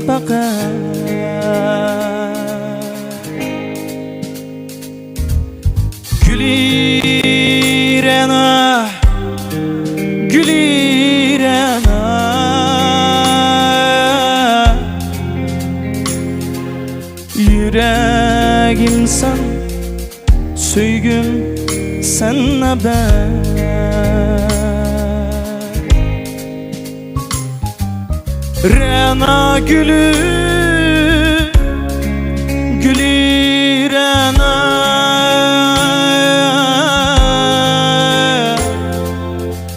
faqat Gülirena, gülirena Yüreğim sen, söygüm sen ben Rena gülü, gülirena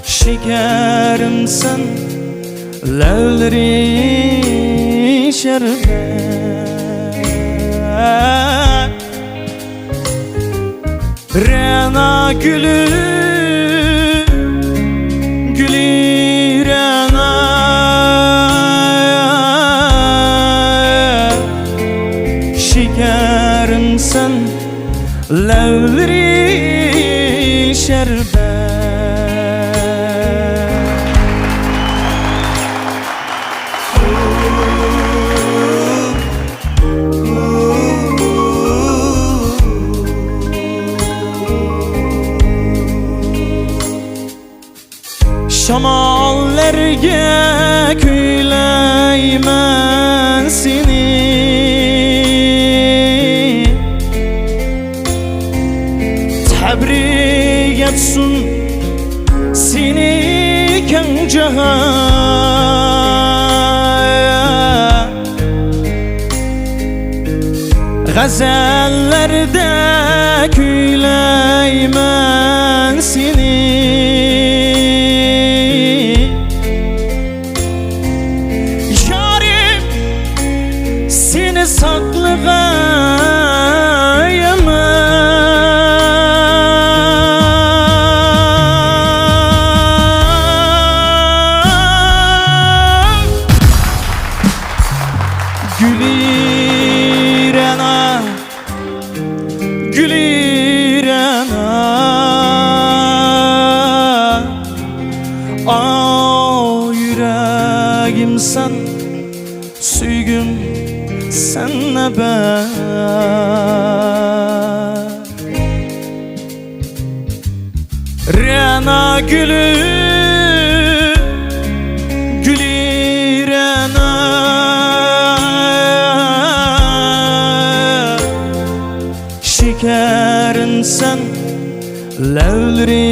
Şekerim sen, lavleri şerbet Rena gülü, gülirena Şekerim sen, lavleri şerbet Şamallarga küyleymen seni Tebrik etsin seni keng cihan Gazellerde küyleymen seni Seni saklayamam Gülirena, gülirena Yüreğim sen, söygüm senle ben Rena gülü, gülirena Şekerin sen, lavleri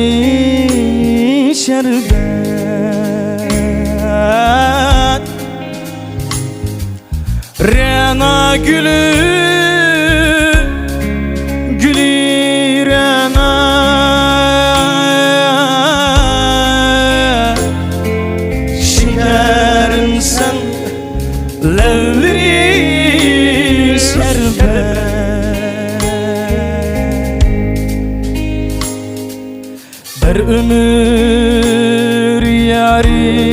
şerbet Rena gülü, gülirena Şekerim sen, lavleri şerbet Bir ömür yari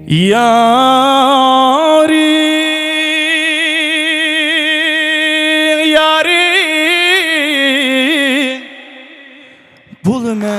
Yari, yari bulma